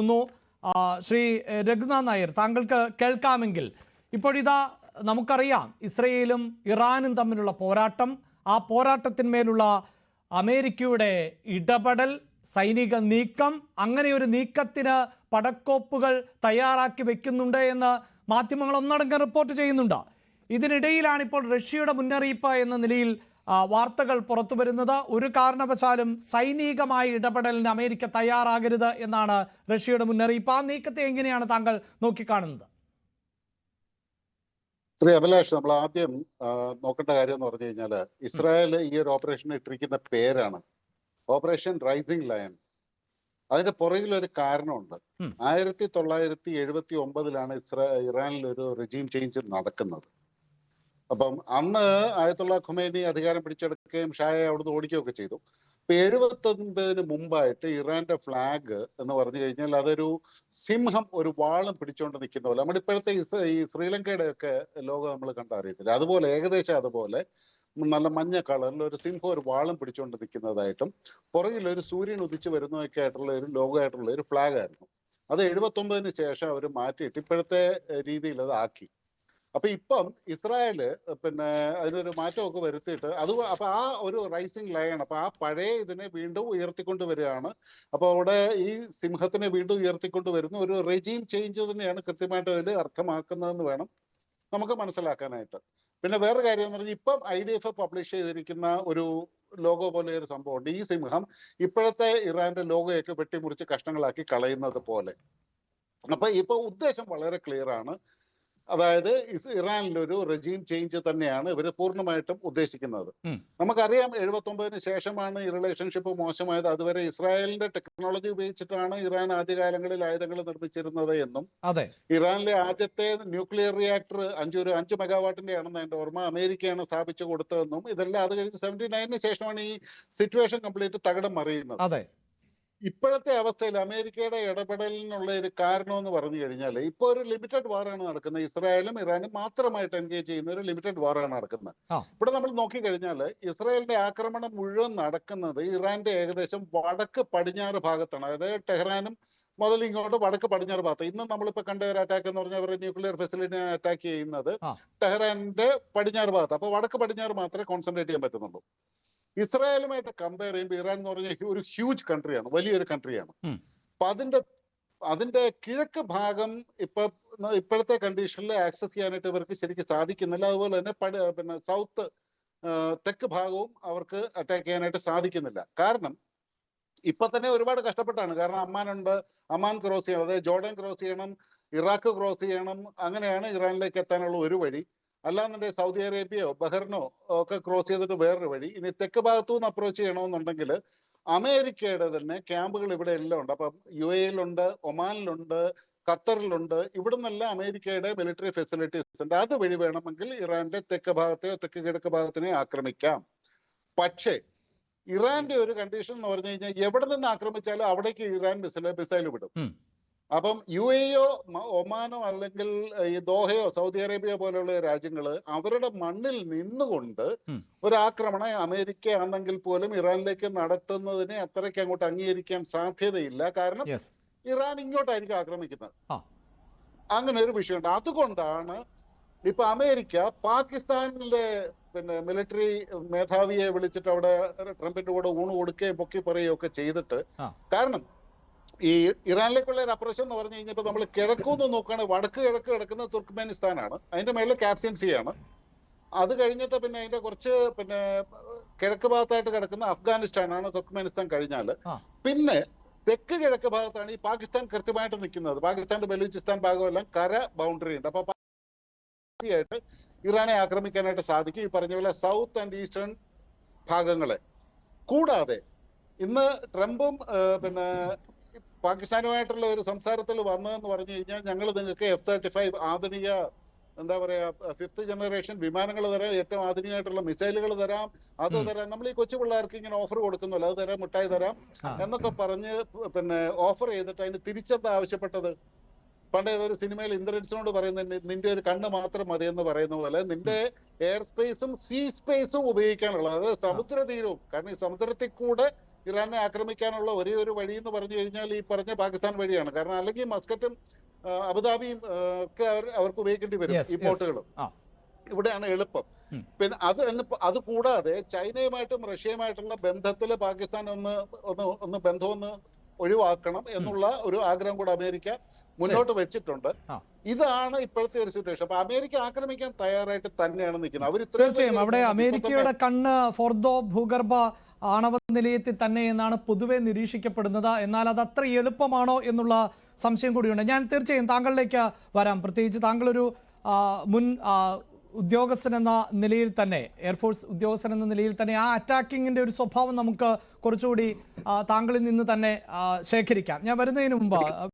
ുന്നു ശ്രീ രഘുനാഥ് നായർ, താങ്കൾക്ക് കേൾക്കാമെങ്കിൽ ഇപ്പോഴിതാ നമുക്കറിയാം ഇസ്രയേലും ഇറാനും തമ്മിലുള്ള പോരാട്ടം, ആ പോരാട്ടത്തിന്മേലുള്ള അമേരിക്കയുടെ ഇടപെടൽ, സൈനിക നീക്കം, അങ്ങനെ ഒരു നീക്കത്തിന് പടക്കോപ്പുകൾ തയ്യാറാക്കി വെക്കുന്നുണ്ട് എന്ന് മാധ്യമങ്ങൾ ഒന്നടങ്കം റിപ്പോർട്ട് ചെയ്യുന്നുണ്ട്. ഇതിനിടയിലാണ് ഇപ്പോൾ റഷ്യയുടെ മുന്നറിയിപ്പ് എന്ന നിലയിൽ വാർത്തകൾ പുറത്തു വരുന്നത്. ഒരു കാരണവശാലും സൈനികമായ ഇടപെടലിന് അമേരിക്ക തയ്യാറാകരുത് എന്നാണ് റഷ്യയുടെ മുന്നറിയിപ്പ്. ആ നീക്കത്തെ എങ്ങനെയാണ് താങ്കൾ നോക്കിക്കാണുന്നത്? ശ്രീ അഭിലാഷ്, നമ്മൾ ആദ്യം നോക്കേണ്ട കാര്യം എന്ന് പറഞ്ഞു കഴിഞ്ഞാൽ ഇസ്രായേൽ ഈ ഒരു ഓപ്പറേഷൻ ഇട്ടിരിക്കുന്ന പേരാണ് ഓപ്പറേഷൻ റൈസിംഗ് ലയൺ. അതിന്റെ പുറകിൽ ഒരു കാരണമുണ്ട്. 1979 ഇറാനിൽ ഒരു റെജീം ചേഞ്ച് നടക്കുന്നത്. അപ്പം അന്ന് ആയത്തുള്ള ഖുമൈനി അധികാരം പിടിച്ചെടുക്കുകയും ഷായെ അവിടുന്ന് ഓടിക്കുകയൊക്കെ ചെയ്തു. അപ്പൊ 79 മുമ്പായിട്ട് ഇറാന്റെ ഫ്ലാഗ് എന്ന് പറഞ്ഞു കഴിഞ്ഞാൽ അതൊരു സിംഹം ഒരു വാളും പിടിച്ചുകൊണ്ട് നിൽക്കുന്ന പോലെ, നമ്മുടെ ഇപ്പോഴത്തെ ഈ ശ്രീലങ്കയുടെ ഒക്കെ ലോകം നമ്മൾ കണ്ടറിയത്തില്ല, അതുപോലെ ഏകദേശം അതുപോലെ നല്ല മഞ്ഞ കളറിൽ ഒരു സിംഹം ഒരു വാളും പിടിച്ചുകൊണ്ട് നിൽക്കുന്നതായിട്ടും പുറകിൽ ഒരു സൂര്യൻ ഉദിച്ചു വരുന്നതൊക്കെ ആയിട്ടുള്ള ഒരു ലോകമായിട്ടുള്ള ഒരു ഫ്ലാഗ് ആയിരുന്നു. അത് 79 ശേഷം അവർ മാറ്റിയിട്ട് ഇപ്പോഴത്തെ രീതിയിൽ അത് ആക്കി. അപ്പൊ ഇപ്പം ഇസ്രായേല് അതിനൊരു മാറ്റമൊക്കെ വരുത്തിയിട്ട് അപ്പൊ ആ ഒരു റൈസിംഗ് ലയൺ, അപ്പൊ ആ പഴയ ഇതിനെ വീണ്ടും ഉയർത്തിക്കൊണ്ടുവരികയാണ്. അപ്പൊ അവിടെ ഈ സിംഹത്തിനെ വീണ്ടും ഉയർത്തിക്കൊണ്ടുവരുന്ന ഒരു റെജീം ചേഞ്ച് തന്നെയാണ് കൃത്യമായിട്ട് അതിൽ അർത്ഥമാക്കുന്നതെന്ന് വേണം നമുക്ക് മനസ്സിലാക്കാനായിട്ട്. പിന്നെ വേറെ കാര്യം എന്ന് പറഞ്ഞാൽ ഇപ്പം IDF പബ്ലിഷ് ചെയ്തിരിക്കുന്ന ഒരു ലോഗോ പോലെ ഒരു സംഭവമുണ്ട്. ഈ സിംഹം ഇപ്പോഴത്തെ ഇറാന്റെ ലോഗോയൊക്കെ വെട്ടിമുറിച്ച് കഷ്ണങ്ങളാക്കി കളയുന്നത് പോലെ. അപ്പൊ ഇപ്പൊ ഉദ്ദേശം വളരെ ക്ലിയർ ആണ്. അതായത് ഇറാനിലൊരു റെജീം ചേഞ്ച് തന്നെയാണ് ഇവർ പൂർണ്ണമായിട്ടും ഉദ്ദേശിക്കുന്നത്. നമുക്കറിയാം 79 ശേഷമാണ് ഈ റിലേഷൻഷിപ്പ് മോശമായത്. അതുവരെ ഇസ്രായേലിന്റെ ടെക്നോളജി ഉപയോഗിച്ചിട്ടാണ് ഇറാൻ ആദ്യകാലങ്ങളിൽ ആയുധങ്ങൾ നിർമ്മിച്ചിരുന്നത് എന്നും ഇറാനിലെ ആദ്യത്തെ ന്യൂക്ലിയർ റിയാക്ടർ 5 മെഗാവാട്ടിന്റെ ആണെന്ന് എന്റെ ഓർമ്മ അമേരിക്കയാണ് സ്ഥാപിച്ചു കൊടുത്തതെന്നും, ഇതെല്ലാം അത് കഴിഞ്ഞ് 79 ശേഷമാണ് ഈ സിറ്റുവേഷൻ കംപ്ലീറ്റ് തകിടം മറിയുന്നത്. ഇപ്പോഴത്തെ അവസ്ഥയിൽ അമേരിക്കയുടെ ഇടപെടലിനുള്ള ഒരു കാരണം എന്ന് പറഞ്ഞു കഴിഞ്ഞാൽ ഇപ്പൊ ഒരു ലിമിറ്റഡ് വാറാണ് നടക്കുന്നത്. ഇസ്രായേലും ഇറാനും മാത്രമായിട്ട് എൻഗേജ് ചെയ്യുന്ന ഒരു ലിമിറ്റഡ് വാറാണ് നടക്കുന്നത്. ഇവിടെ നമ്മൾ നോക്കിക്കഴിഞ്ഞാൽ ഇസ്രായേലിന്റെ ആക്രമണം മുഴുവൻ നടക്കുന്നത് ഇറാന്റെ ഏകദേശം വടക്ക് പടിഞ്ഞാറ് ഭാഗത്താണ്. അതായത് ടെഹ്റാനും മുതൽ ഇങ്ങോട്ട് വടക്ക് പടിഞ്ഞാറ് ഭാഗത്ത്. ഇന്ന് നമ്മളിപ്പോ കണ്ട ഒരു അറ്റാക്ക് എന്ന് പറഞ്ഞാൽ അവരുടെ ന്യൂക്ലിയർ ഫെസിലിറ്റിനെ അറ്റാക്ക് ചെയ്യുന്നത് ടെഹ്റാന്റെ പടിഞ്ഞാറ് ഭാഗത്ത്. അപ്പൊ വടക്ക് പടിഞ്ഞാറ് മാത്രമേ കോൺസെൻട്രേറ്റ് ചെയ്യാൻ പറ്റുന്നുള്ളൂ. ഇസ്രായേലുമായിട്ട് കമ്പയർ ചെയ്യുമ്പോൾ ഇറാൻ എന്ന് പറഞ്ഞാൽ ഒരു ഹ്യൂജ് കൺട്രിയാണ്, വലിയൊരു കൺട്രിയാണ്. അപ്പൊ അതിന്റെ കിഴക്ക് ഭാഗം ഇപ്പോഴത്തെ കണ്ടീഷനിൽ ആക്സസ് ചെയ്യാനായിട്ട് ഇവർക്ക് ശരിക്കും സാധിക്കുന്നില്ല. അതുപോലെ തന്നെ തെക്ക് ഭാഗവും അവർക്ക് അറ്റാക്ക് ചെയ്യാനായിട്ട് സാധിക്കുന്നില്ല. കാരണം ഇപ്പൊ തന്നെ ഒരുപാട് കഷ്ടപ്പെട്ടാണ്. കാരണം അമ്മാൻ ക്രോസ് ചെയ്യണം, അതായത് ജോർഡൻ ക്രോസ് ചെയ്യണം, ഇറാഖ് ക്രോസ് ചെയ്യണം. അങ്ങനെയാണ് ഇറാനിലേക്ക് എത്താനുള്ള ഒരു വഴി. അല്ലാന്നുണ്ടെങ്കിൽ സൗദി അറേബ്യയോ ബഹറിനോ ഒക്കെ ക്രോസ് ചെയ്തിട്ട് വേറൊരു വഴി. ഇനി തെക്ക് ഭാഗത്തു നിന്ന് അപ്രോച്ച് ചെയ്യണമെന്നുണ്ടെങ്കിൽ അമേരിക്കയുടെ തന്നെ ക്യാമ്പുകൾ ഇവിടെ എല്ലാം ഉണ്ട്. അപ്പം UAE-യിലുണ്ട്, ഒമാനിലുണ്ട്, ഖത്തറിലുണ്ട്. ഇവിടെ നിന്നെല്ലാം അമേരിക്കയുടെ മിലിറ്ററി ഫെസിലിറ്റീസ് ഉണ്ട്. അതുവഴി വേണമെങ്കിൽ ഇറാന്റെ തെക്ക് ഭാഗത്തെയോ തെക്ക് കിഴക്ക് ഭാഗത്തിനെയോ ആക്രമിക്കാം. പക്ഷേ ഇറാന്റെ ഒരു കണ്ടീഷൻ എന്ന് പറഞ്ഞു കഴിഞ്ഞാൽ എവിടെ നിന്ന് ആക്രമിച്ചാലും അവിടേക്ക് ഇറാൻ മിസൈൽ വിടും. അപ്പം UAE-യോ ഒമാനോ അല്ലെങ്കിൽ ഈ ദോഹയോ സൗദി അറേബ്യയോ പോലെയുള്ള രാജ്യങ്ങൾ അവരുടെ മണ്ണിൽ നിന്നുകൊണ്ട് ഒരു ആക്രമണം അമേരിക്ക ആണെങ്കിൽ പോലും ഇറാനിലേക്ക് നടത്തുന്നതിനെ അത്രയ്ക്ക് അങ്ങോട്ട് അംഗീകരിക്കാൻ സാധ്യതയില്ല. കാരണം ഇറാൻ ഇങ്ങോട്ടായിരിക്കും ആക്രമിക്കുന്നത്. അങ്ങനെ ഒരു വിഷയമുണ്ട്. അതുകൊണ്ടാണ് ഇപ്പൊ അമേരിക്ക പാകിസ്ഥാനിലെ മിലിറ്ററി മേധാവിയെ വിളിച്ചിട്ട് അവിടെ ട്രംപിന്റെ കൂടെ ഊണ് കൊടുക്കുകയും പൊക്കി പറയുകയും ഒക്കെ ചെയ്തിട്ട്, കാരണം ഈ ഇറാനിലേക്കുള്ള ഒരു അപ്രോച്ച് എന്ന് പറഞ്ഞു കഴിഞ്ഞാൽ ഇപ്പൊ നമ്മൾ കിഴക്കൂന്ന് നോക്കുകയാണെങ്കിൽ വടക്ക് കിഴക്ക് കിടക്കുന്ന തുർക്ക്മെനിസ്ഥാനാണ്, അതിന്റെ മേളിൽ കാസ്പിയൻ സീ ആണ്. അത് കഴിഞ്ഞിട്ട് പിന്നെ അതിന്റെ കുറച്ച് കിഴക്ക് ഭാഗത്തായിട്ട് കിടക്കുന്ന അഫ്ഗാനിസ്ഥാനാണ് തുർക്ക്മെനിസ്ഥാൻ കഴിഞ്ഞാൽ. പിന്നെ തെക്ക് കിഴക്ക് ഭാഗത്താണ് ഈ പാകിസ്ഥാൻ കൃത്യമായിട്ട് നിൽക്കുന്നത്. പാകിസ്ഥാന്റെ ബലൂചിസ്ഥാൻ ഭാഗമെല്ലാം കര ബൗണ്ടറി ഉണ്ട്. അപ്പൊ ആയിട്ട് ഇറാനെ ആക്രമിക്കാനായിട്ട് സാധിക്കും, ഈ പറഞ്ഞ പോലെ സൗത്ത് ആൻഡ് ഈസ്റ്റേൺ ഭാഗങ്ങളെ. കൂടാതെ ഇന്ന് ട്രംപും പാകിസ്ഥാനുമായിട്ടുള്ള ഒരു സംസാരത്തിൽ വന്നതെന്ന് പറഞ്ഞു കഴിഞ്ഞാൽ ഞങ്ങൾ നിങ്ങൾക്ക് F-35 ആധുനിക എന്താ പറയാ 5th ജനറേഷൻ വിമാനങ്ങൾ തരാം, ഏറ്റവും ആധുനികമായിട്ടുള്ള മിസൈലുകൾ തരാം, അത് തരാം. നമ്മൾ ഈ കൊച്ചു പിള്ളേർക്ക് ഇങ്ങനെ ഓഫർ കൊടുക്കുന്നല്ലോ, അത് തരാം, മിഠായി തരാം എന്നൊക്കെ പറഞ്ഞ് ഓഫർ ചെയ്തിട്ട് അതിന് തിരിച്ചെന്താ ആവശ്യപ്പെട്ടത്? പണ്ട് ഏതൊരു സിനിമയിൽ ഇന്ദ്രൻസിനോട് പറയുന്നത് നിന്റെ ഒരു കണ്ണ് മാത്രം മതി എന്ന് പറയുന്ന പോലെ നിന്റെ എയർ സ്പേസും സീ സ്പേസും ഉപയോഗിക്കാനുള്ളത്, അതായത് സമുദ്രതീരവും. കാരണം ഈ സമുദ്രത്തിൽ കൂടെ ഇറാനെ ആക്രമിക്കാനുള്ള ഒരേ ഒരു വഴി എന്ന് പറഞ്ഞു കഴിഞ്ഞാൽ ഈ പറഞ്ഞ പാകിസ്ഥാൻ വഴിയാണ്. കാരണം അല്ലെങ്കിൽ മസ്കറ്റും അബുദാബിയും ഒക്കെ അവർക്ക് ഉപയോഗിക്കേണ്ടി വരും ഈ പോർട്ടുകളും. ഇവിടെയാണ് എളുപ്പം. പിന്നെ അത് കൂടാതെ ചൈനയുമായിട്ടും റഷ്യയുമായിട്ടുള്ള ബന്ധത്തിൽ പാകിസ്ഥാൻ ഒന്ന് ബന്ധമൊന്ന് ഒഴിവാക്കണം എന്നുള്ള ഒരു ആഗ്രഹം കൂടെ അമേരിക്ക മുന്നോട്ട് വെച്ചിട്ടുണ്ട്. ഇതാണ് ഇപ്പോഴത്തെ ഒരു സിറ്റുവേഷൻ. അപ്പൊ അമേരിക്ക ആക്രമിക്കാൻ തയ്യാറായിട്ട് തന്നെയാണ് നിൽക്കുന്നത്. അവർ തീർച്ചയായും അവിടെ അമേരിക്കയുടെ കണ്ണ് ഫോർദോ ഭൂഗർഭ ആണവ നിലയത്തിൽ തന്നെ എന്നാണ് പൊതുവെ നിരീക്ഷിക്കപ്പെടുന്നത്. എന്നാൽ അത് അത്ര എളുപ്പമാണോ എന്നുള്ള സംശയം കൂടിയുണ്ട്. ഞാൻ തീർച്ചയായും താങ്കളിലേക്ക് വരാം. പ്രത്യേകിച്ച് താങ്കളൊരു മുൻ ഉദ്യോഗസ്ഥൻ എന്ന നിലയിൽ തന്നെ, എയർഫോഴ്സ് ഉദ്യോഗസ്ഥൻ എന്ന നിലയിൽ തന്നെ ആ അറ്റാക്കിങ്ങിൻ്റെ ഒരു സ്വഭാവം നമുക്ക് കുറച്ചുകൂടി താങ്കളിൽ നിന്ന് തന്നെ ശേഖരിക്കാം. ഞാൻ വരുന്നതിന് മുമ്പ്